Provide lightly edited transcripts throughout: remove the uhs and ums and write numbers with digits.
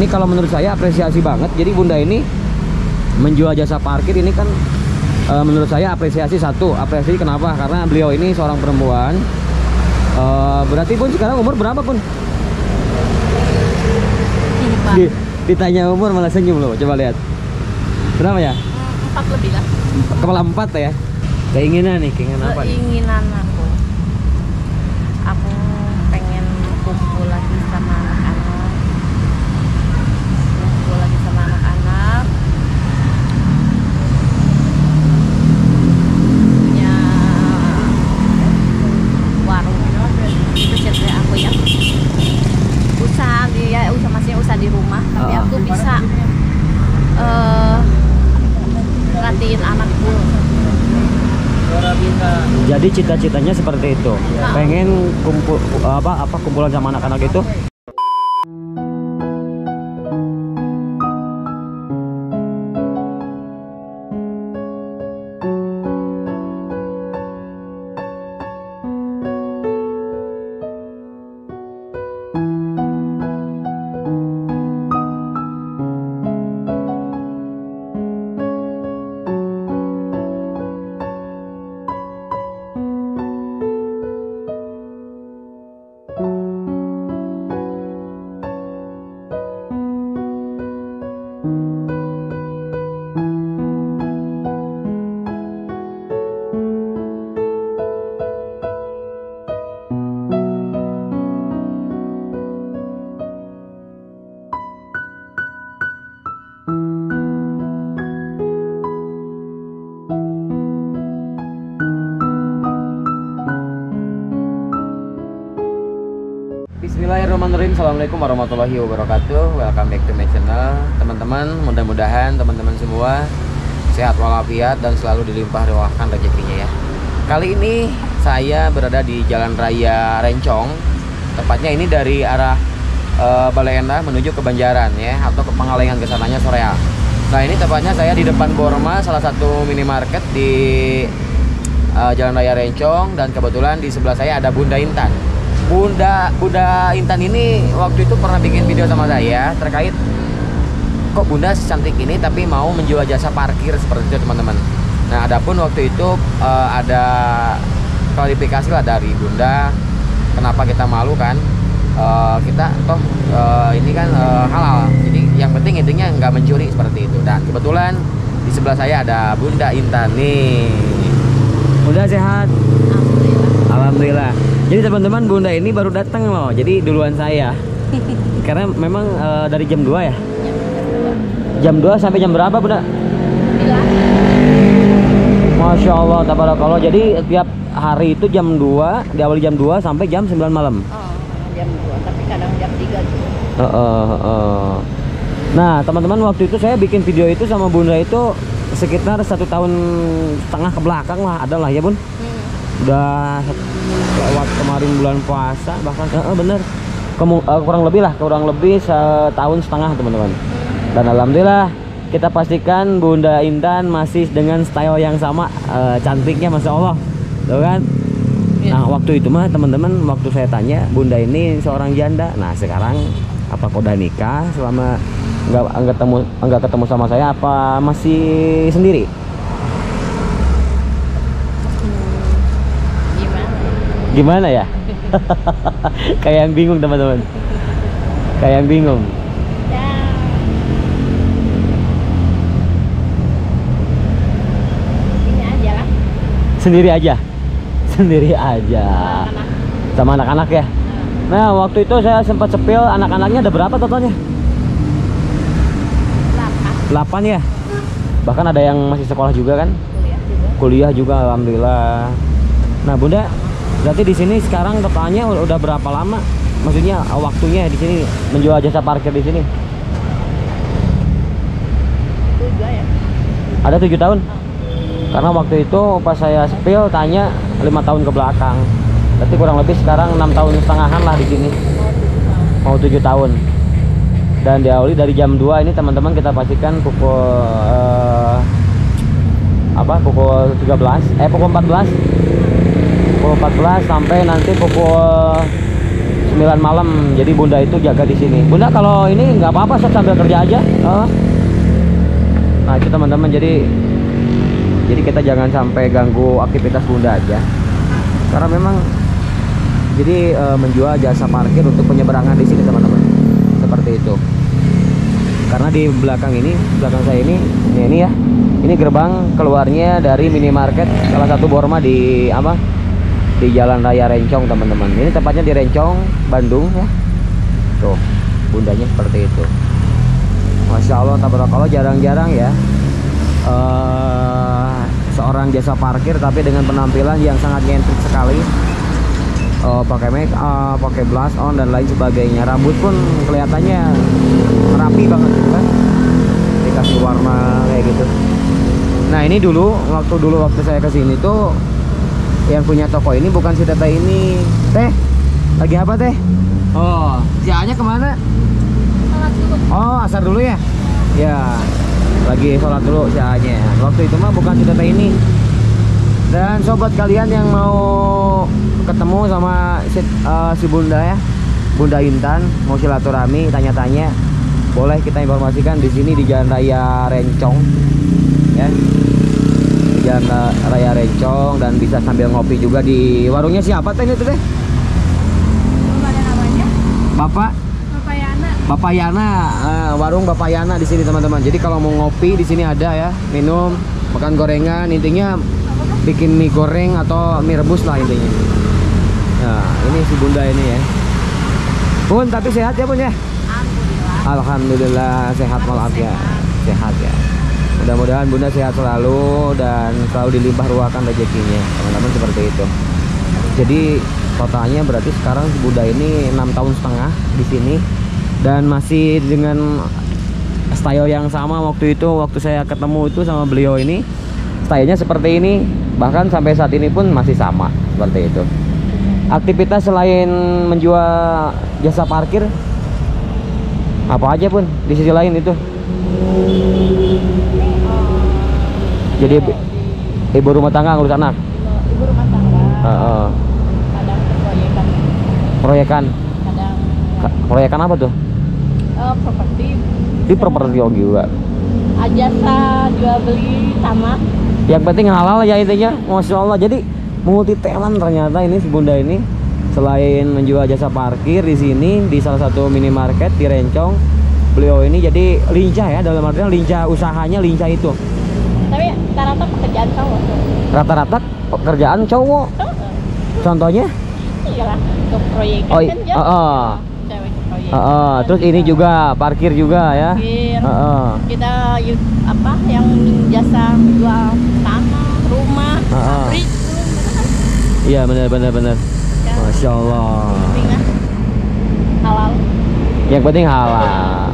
Ini kalau menurut saya apresiasi banget. Jadi Bunda ini menjual jasa parkir ini kan menurut saya apresiasi. Apresiasi kenapa? Karena beliau ini seorang perempuan. Berarti Bun sekarang umur berapa Bun? Ditanya umur malah senyum loh. Coba lihat. Berapa ya? 4 lebih lah. Kepala 4 ya. Keinginan nih, keinginan apa? Keinginan aku pengen kumpul lagi sama anak-anak. Punya warung. Itu cita aku ya. Usaha di rumah, tapi aku bisa ngertiin anakku. Jadi cita-citanya seperti itu. Pengen kumpulan sama anak-anak itu. Bismillahirrahmanirrahim. Assalamualaikum warahmatullahi wabarakatuh. Welcome back to my channel. Teman-teman, mudah-mudahan teman-teman semua sehat walafiat dan selalu dilimpah ruahkan rezekinya ya. Kali ini saya berada di Jalan Raya Rencong. Tepatnya ini dari arah Bale Endah menuju ke Banjaran ya, atau ke Pangalengan ke sananya Soreang. Nah, ini tepatnya saya di depan Borma, salah satu minimarket di Jalan Raya Rencong, dan kebetulan di sebelah saya ada Bunda Intan. Bunda Intan ini waktu itu pernah bikin video sama saya terkait kok Bunda secantik ini tapi mau menjual jasa parkir seperti itu teman-teman. Nah, adapun waktu itu ada klarifikasi lah dari Bunda, kenapa kita malu kan, kita toh ini kan halal, jadi yang penting intinya nggak mencuri seperti itu. Dan kebetulan di sebelah saya ada Bunda Intan nih. Bunda sehat? Alhamdulillah. Jadi teman-teman, Bunda ini baru datang loh, jadi duluan saya. Karena memang dari jam 2 ya? Jam 2 sampai jam berapa Bunda? 9. Masya Allah, tabarakallah. Jadi tiap hari itu jam 2, diawali jam 2 sampai jam 9 malam. Jam 2, tapi kadang jam 3 juga. Nah teman-teman, waktu itu saya bikin video itu sama Bunda itu sekitar 1,5 tahun ke belakang lah, adalah ya Bun? Udah lewat kemarin bulan puasa bahkan bener kurang lebih 1,5 tahun teman-teman. Dan alhamdulillah kita pastikan Bunda Intan masih dengan style yang sama, cantiknya Masya Allah, tuh kan ya. Nah waktu itu mah teman-teman, waktu saya tanya Bunda ini seorang janda. Nah sekarang apa udah nikah, selama enggak ketemu sama saya, apa masih sendiri? Gimana ya? Kayak yang bingung teman-teman. Kayak yang bingung. Ya. Ini aja lah. Sendiri aja. Sendiri aja. Sama anak-anak ya. Nah, waktu itu saya sempat sepil, anak-anaknya ada berapa totalnya? 8 ya. Bahkan ada yang masih sekolah juga kan? Kuliah juga alhamdulillah. Nah, Bunda, berarti di sini sekarang totalnya udah berapa lama? Maksudnya waktunya di sini menjual jasa parkir di sini? 7 ya. Ada 7 tahun? Karena waktu itu pas saya spill tanya 5 tahun ke belakang. Berarti kurang lebih sekarang 6,5 tahun lah di sini. Mau 7 tahun. Dan diawali dari jam 2 ini teman-teman, kita pastikan pukul pukul 14 sampai nanti pukul 9 9 malam. Jadi bunda itu jaga di sini. Bunda kalau ini nggak apa-apa, Sob, sambil kerja aja. Nah itu teman-teman, jadi kita jangan sampai ganggu aktivitas bunda aja. Karena memang jadi menjual jasa parkir untuk penyeberangan di sini teman-teman. Seperti itu. Karena di belakang saya ini ya. Ini gerbang keluarnya dari minimarket salah satu Borma di di Jalan Raya Rencong teman-teman. Ini tepatnya di Rencong, Bandung ya. Tuh, bundanya seperti itu. Masya Allah, tabarakallah, jarang-jarang ya seorang jasa parkir tapi dengan penampilan yang sangat nyentrik sekali. Pakai make up, pakai blush on dan lain sebagainya. Rambut pun kelihatannya rapi banget gitu kan. Dikasih warna kayak gitu. Nah, ini dulu waktu saya kesini tuh yang punya toko ini bukan si Teteh ini. Teh, lagi apa Teh? Oh, si A-nya kemana? Sholat dulu. Oh, asar dulu ya? Ya, lagi sholat dulu si A-nya. Waktu itu mah bukan si Teteh ini. Dan sobat kalian yang mau ketemu sama si Bunda ya, Bunda Intan, mau silaturahmi, tanya-tanya, boleh kita informasikan di sini di Jalan Raya Rencong ya. Di Jalan Raya Rencong, dan bisa sambil ngopi juga di warungnya siapa Teh itu Teh? Ada namanya? Bapak Yana. Bapak Yana, warung Bapak Yana di sini teman-teman. Jadi kalau mau ngopi di sini ada ya, minum, makan gorengan, intinya bikin mie goreng atau mie rebus lah intinya. Nah, ini si Bunda ini ya. Bun, tapi sehat ya Bun ya? Alhamdulillah. Alhamdulillah sehat walafiat. Sehat ya. Mudah-mudahan Bunda sehat selalu dan selalu dilimpah ruahkan rezekinya, teman-teman, seperti itu. Jadi totalnya berarti sekarang si Bunda ini 6 tahun setengah di sini dan masih dengan style yang sama waktu saya ketemu itu sama beliau ini. Stylenya seperti ini, bahkan sampai saat ini pun masih sama seperti itu. Aktivitas selain menjual jasa parkir apa aja Pun di sisi lain itu? Jadi ibu rumah tangga ngurus anak. Ibu rumah tangga. Kadang proyekan. Proyekan. Kadang Proyekan apa tuh? properti. Di properti juga. Jasa jual beli sama. Yang penting halal ya intinya. Masya Allah, jadi multi talent ternyata ini si Bunda ini. Selain menjual jasa parkir di sini di salah satu minimarket di Rencong, beliau ini jadi lincah ya, dalam artian lincah, usahanya lincah itu. Tapi rata-rata pekerjaan cowok. Rata-rata pekerjaan cowok. Contohnya? Iyalah, ke proyekan Oh, kan ya. Cewek ke proyekan. Terus ini juga parkir juga ya. Parkir. Kita yang jasa jual tanah, rumah, pabrik. Iya, benar. Masya Allah. Halal. Yang penting halal.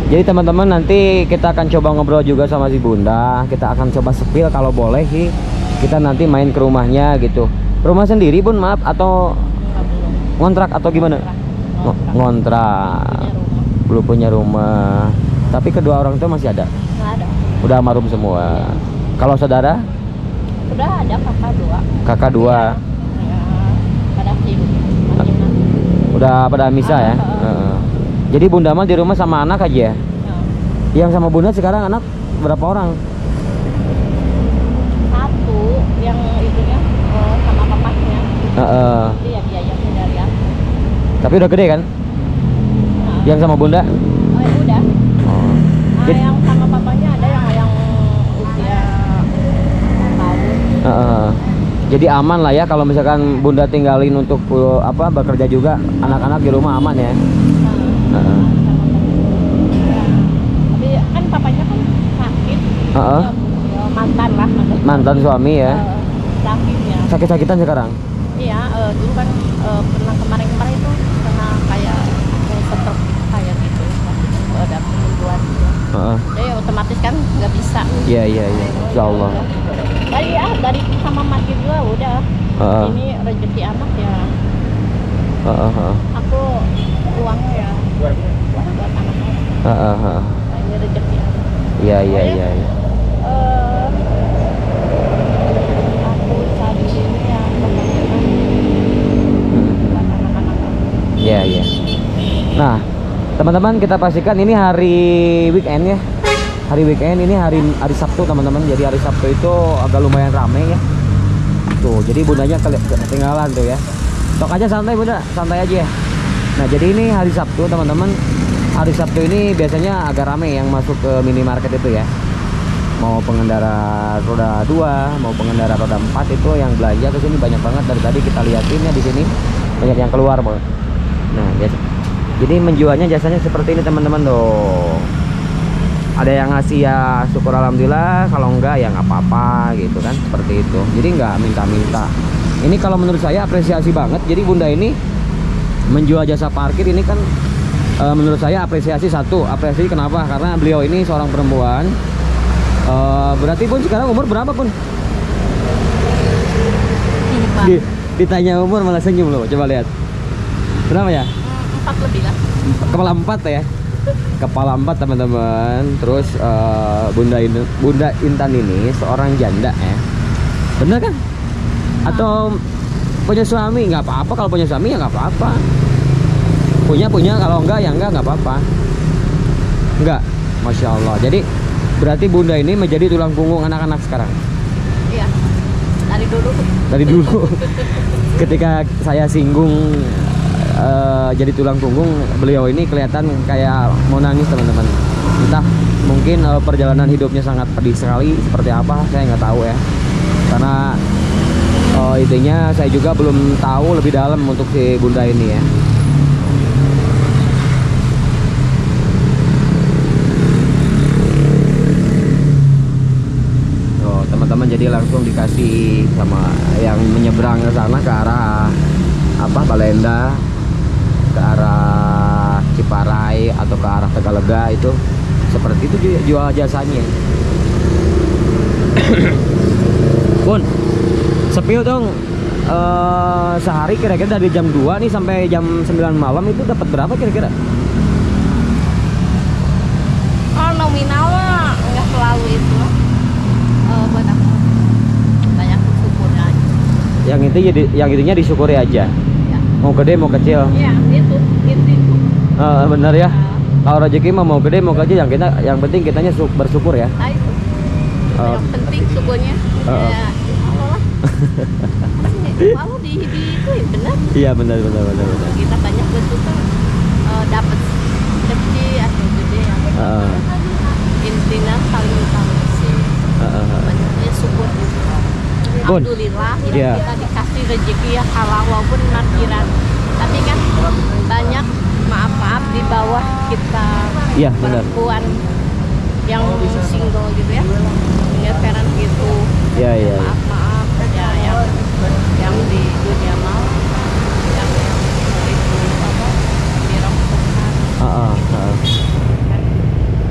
Jadi teman-teman, nanti kita akan coba ngobrol juga sama si Bunda. Kita akan coba sepil kalau boleh sih. Kita nanti main ke rumahnya gitu. Rumah sendiri Bun, maaf, atau ngontrak atau gimana? Ngontrak. Belum punya rumah. Tapi kedua orang itu masih ada? Nggak ada. Udah almarhum semua. Kalau saudara? Udah ada kakak 2. Kakak 2. Pada masing-masing. Udah pada misah ya? Jadi Bunda mah di rumah sama anak aja ya? Yang sama Bunda sekarang anak berapa orang? 1 yang itunya sama papanya. Jadi ya dia yang dari aku. Tapi udah gede kan? Yang sama Bunda? Oh ya udah. Yang sama papanya ada yang usia tahun. Jadi aman lah ya kalau misalkan Bunda tinggalin untuk bekerja juga, anak-anak di rumah aman ya. Tapi kan papanya kan sakit. Mantan lah. Mantan suami ya. Sakit ya. Sakit-sakitan sekarang? Iya, dulu kan pernah kemarin itu kena kayak stroke kayak gitu. Ada penyembuhan gitu. Jadi otomatis kan nggak bisa. Iya. Insya Allah. Dari sama mati juga udah. Ini rezeki anak ya. Aku uangnya ya buat anak. Ini rezeki anak. Iya. Aku saat ini ya pokoknya buat anak-anak. Iya, iya. Nah, teman-teman, kita pastikan ini hari weekend ya. Hari weekend ini hari Sabtu, teman-teman. Jadi hari Sabtu itu agak lumayan rame ya. Tuh, jadi bundanya ketinggalan tuh ya. Tok aja santai bunda, santai aja ya. Nah, jadi ini hari Sabtu, teman-teman. Hari Sabtu ini biasanya agak rame yang masuk ke minimarket itu ya. Mau pengendara roda 2, mau pengendara roda 4 itu yang belanja ke sini banyak banget. Dari tadi kita liatin ya, di sini banyak yang keluar, Bang. Nah, jadi menjualnya jasanya seperti ini, teman-teman tuh. Ada yang ngasih ya syukur alhamdulillah, kalau enggak ya nggak apa-apa gitu kan, seperti itu. Jadi nggak minta-minta. Ini kalau menurut saya apresiasi banget. Jadi bunda ini menjual jasa parkir ini kan menurut saya apresiasi. Satu, apresiasi kenapa? Karena beliau ini seorang perempuan. Berarti pun sekarang umur berapa pun? Ditanya umur malah senyum loh. Coba lihat. Berapa ya? 4 lebih lah. Kepala 4 ya. Kepala 4, teman-teman. Terus Bunda Intan ini seorang janda ya. Bener kan? Atau punya suami? Nggak apa-apa. Kalau punya suami ya nggak apa-apa. Punya, kalau enggak ya enggak apa-apa. Enggak, Masya Allah. Jadi berarti bunda ini menjadi tulang punggung anak-anak sekarang. Iya, dari dulu. Dari dulu. Ketika saya singgung jadi tulang punggung, beliau ini kelihatan kayak mau nangis, teman-teman. Entah mungkin perjalanan hidupnya sangat pedih sekali, seperti apa saya nggak tahu ya. Karena intinya saya juga belum tahu lebih dalam untuk si bunda ini ya. Teman-teman, jadi langsung dikasih sama yang menyeberang ke sana, ke arah apa, Balenda, ke arah Ciparai atau ke arah Tegalega, itu seperti itu jual jasanya. Bun, sepil dong. Sehari kira-kira dari jam 2 nih sampai jam 9 malam itu dapat berapa kira-kira? Oh, nominal mah nggak selalu itu. Buat aku banyak syukurnya aja. Yang intinya disyukuri aja. Ya. Mau gede mau kecil. Ya, itu. Bener ya. Kalau rezeki mau gede mau kecil, yang penting kitanya bersyukur ya. Nah, itu. Yang penting syukurnya. Ya, Allah lah. Kalau di itu ya benar. Iya, benar. Kita banyak bersyukur dapat rezeki atau gede yang intinya saling utama sih. Banyaknya syukur. Alhamdulillah yang kita dikasih rezeki ya halal walaupun parkiran. Tapi kan banyak maaf di bawah kita perempuan yang single gitu ya. Punya parent gitu. Iya. Maaf ya yang di dunia mau yang itu apa dirokokkan.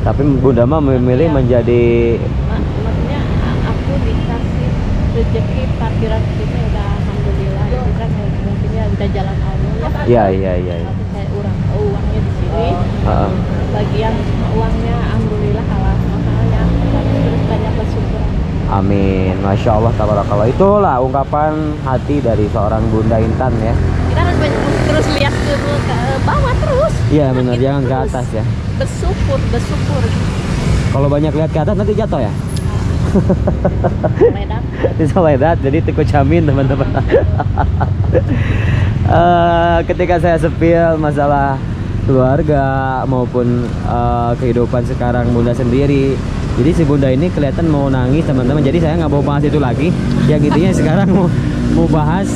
Tapi Bunda mah memilih menjadi maksudnya aku dikasih rezeki parkiran kita udah alhamdulillah itu kan mungkin ya udah jalan Allah ya. Iya. Kayak uangnya di sini. Bagian uangnya alhamdulillah halal, makanya terus banyak bersyukur. Amin, Masya Allah, tabarakallah. Itulah ungkapan hati dari seorang Bunda Intan ya. Kita harus terus lihat ke bawah terus. Iya benar, jangan ke atas ya. Bersyukur. Kalau banyak lihat ke atas nanti jatuh ya. Ledak. Bisa ledak, jadi tikut jamin teman-teman. Ketika saya sepil masalah keluarga maupun kehidupan sekarang Bunda sendiri, jadi si Bunda ini kelihatan mau nangis, teman-teman. Jadi saya nggak mau bahas itu lagi. Yang intinya sekarang mau bahas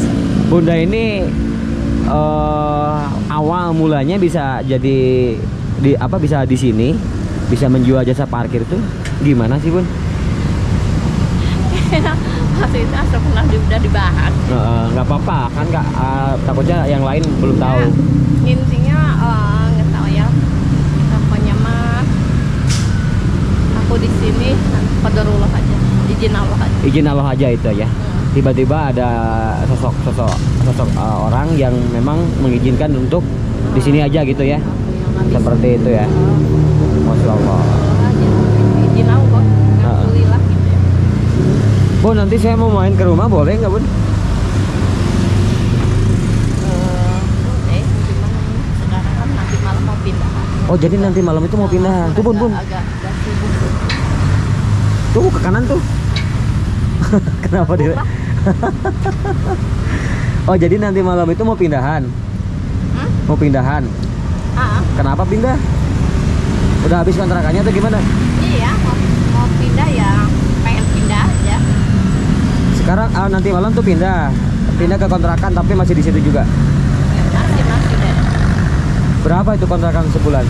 Bunda ini awal mulanya bisa jadi bisa di sini, bisa menjual jasa parkir tuh gimana sih, Bun? Masih itu asal pernah udah dibahas. Nggak apa-apa kan, nggak takutnya yang lain belum tahu. Intinya nggak tahu ya. Pokoknya mah aku di sini qadarullah aja, izin Allah aja. Izin Allah aja itu ya. Tiba-tiba ada sosok orang yang memang mengizinkan untuk di sini aja gitu ya. Seperti itu ya. Masya Allah. Izin Allah. Alhamdulillah gitu ya. Bun, nanti saya mau main ke rumah, boleh nggak, Bun? Oh, jadi nanti malam itu mau pindahan. Tuh, Bun. Agak sibuk. Tuh ke kanan tuh. Kenapa dia? Oh, jadi nanti malam itu mau pindahan. Mau pindahan. Kenapa pindah? Udah habis kontrakannya atau gimana? Iya, mau pindah ya, pengen pindah aja. Sekarang nanti malam tuh pindah ke kontrakan tapi masih di situ juga. Masih deh. Berapa itu kontrakan sebulan?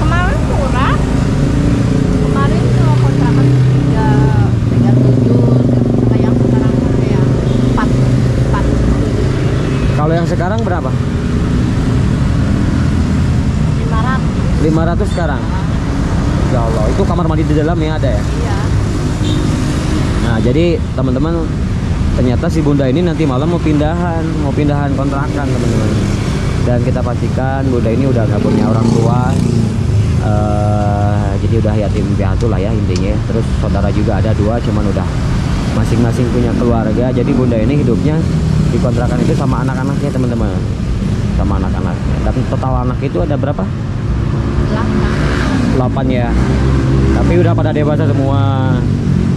Kemarin murah. Kemarin tuh kontrakan 337, yang sekarang kayak 4. Kalau yang sekarang berapa? 500 sekarang. Ya Allah, itu kamar mandi di dalam ya ada ya? Iya. Nah, jadi teman-teman, ternyata si Bunda ini nanti malam mau pindahan kontrakan, teman-teman. Dan kita pastikan Bunda ini udah nggak punya orang tua, jadi udah yatim piatu lah ya intinya. Terus saudara juga ada 2, cuman udah masing-masing punya keluarga. Jadi Bunda ini hidupnya di kontrakan itu sama anak-anaknya, teman-teman, sama anak-anaknya. Dan total anak itu ada berapa? 8 ya. Tapi udah pada dewasa semua.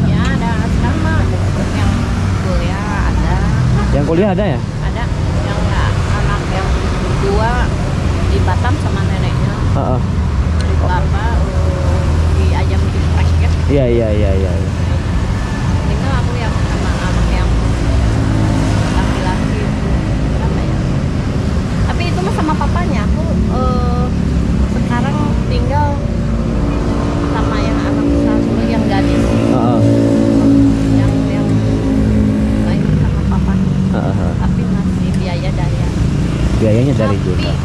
Ya, ada sekarang mah yang kuliah ada. Yang kuliah ada ya? Ada yang anak yang 2 di Batam sama neneknya. Di Batam di Ayam di Presket. Iya. Tinggal aku yang sama anak yang laki-laki itu berapa ya? Tapi itu mah sama papanya. Aku sekarang tinggal sama yang anak satu yang gadis. Yang lain sama papanya. Tapi masih biaya dari. Biayanya dari Tapi juga.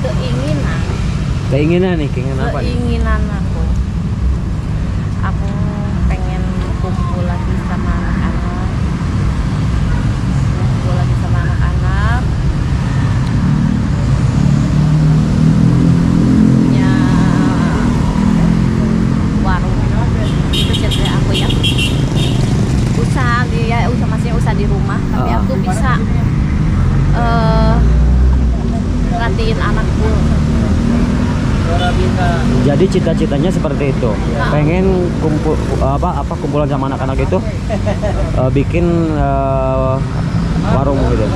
Keinginan apa nih? Keinginan aku pengen kumpul lagi sama anak-anak, punya warung itu cerita aku ya, masih usaha di rumah, tapi aku bisa perhatiin anakku. Jadi cita-citanya seperti itu. Pengen kumpulan sama anak-anak itu bikin warung gitu.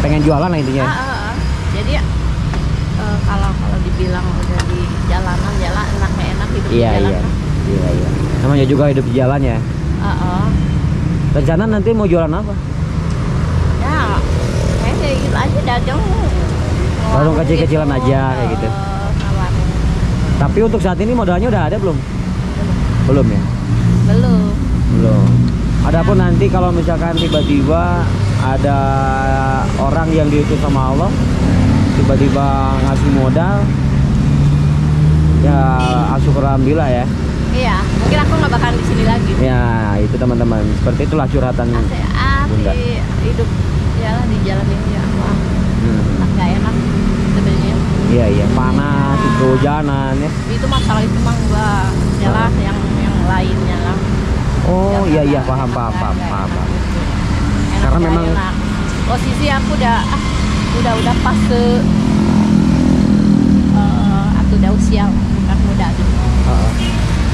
Pengen jualan lah intinya. Jadi kalau dibilang udah di jalanan enak hidup di Iya. jalan. Iya. Namanya juga hidup di jalan ya. Rencana nanti mau jualan apa? Ya, kayak gitu aja dagang. Warung kecil-kecilan aja kayak gitu. Warung. Tapi untuk saat ini modalnya udah ada belum? Belum ya? Belum. Adapun nanti kalau misalkan tiba-tiba ada orang yang diutus sama Allah, tiba-tiba ngasih modal, ya alhamdulillah ya. Iya, mungkin aku nggak bakalan di sini lagi. Ya itu teman-teman, seperti itulah curhatan Bunda. Hidup ya di jalan ini ya, nggak enak sebenarnya. Iya, panas, itu hujanan ya. Itu masalah itu mah enggak, jalan yang lainnya lah. Oh iya, paham. Karena memang posisi aku udah pas ke aku udah usia bukan muda gitu.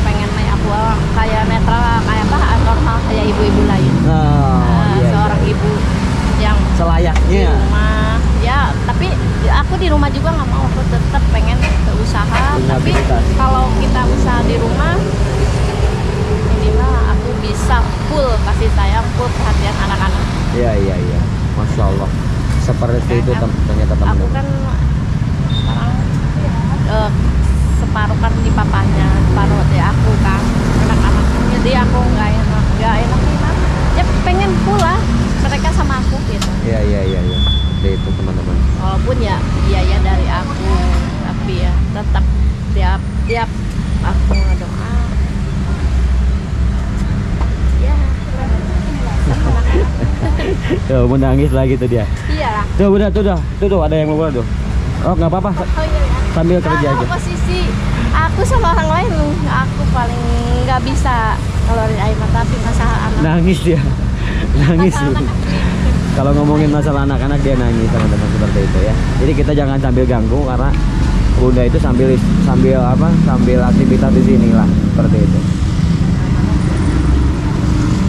Pengen aku kayak netral, kayak normal kayak ibu-ibu lain. Seorang ibu yang selayaknya di rumah ya, tapi aku di rumah juga nggak mau, aku tetap pengen usaha. Tapi kalau kita usaha di rumah minimal aku bisa full kasih sayang, full perhatian anak-anak. Iya. Masya Allah, seperti itu ternyata teman-teman. Aku kan sekarang separuh kan di papanya, separuh di aku kan anak-anaknya. Jadi aku nggak enak ya, pengen pulang mereka sama aku gitu. Iya. Itu teman-teman. Walaupun ya biaya dari aku, tapi ya tetap tiap aku ngedoa ya. Tuh menangis lagi tuh dia. Iya. Tuh ada yang mau tuh. Oh nggak apa-apa. Sambil kerja aja. Posisi aku sama orang lain, aku paling nggak bisa ngeluarin air mata, tapi masalah anak. Nangis dia. Nangis. Masalah anak kecil. Kalau ngomongin masalah anak-anak dia nangis teman-teman, seperti itu ya. Jadi kita jangan sambil ganggu karena bunda itu sambil apa? Sambil aktivitas di sini lah, seperti itu.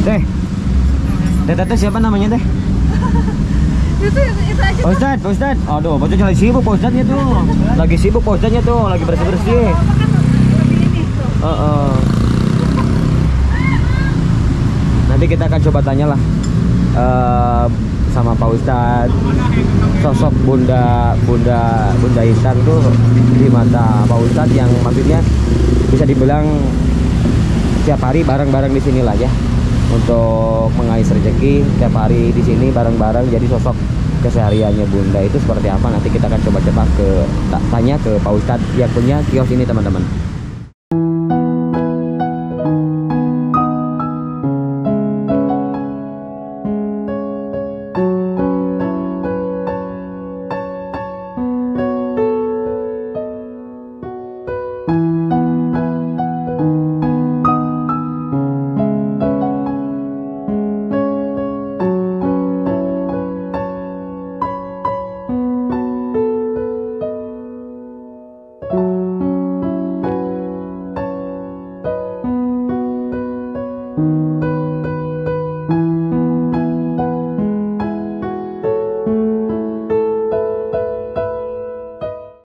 Teh siapa namanya teh? Itu aja. Pak Ustad. Aduh, Pak Ustad lagi sibuk Pak Ustadnya tuh. Lagi sibuk Pak Ustadnya tuh, lagi bersih-bersih. Nanti kita akan coba tanya lah sama Pak Ustad, sosok Bunda Intan tuh di mata Pak Ustad yang maksudnya bisa dibilang tiap hari bareng-bareng di sini lah ya. Untuk mengais rezeki tiap hari di sini bareng-bareng, jadi sosok kesehariannya Bunda itu seperti apa nanti kita akan coba-coba tanya ke Pak Ustadz yang punya kios ini teman-teman.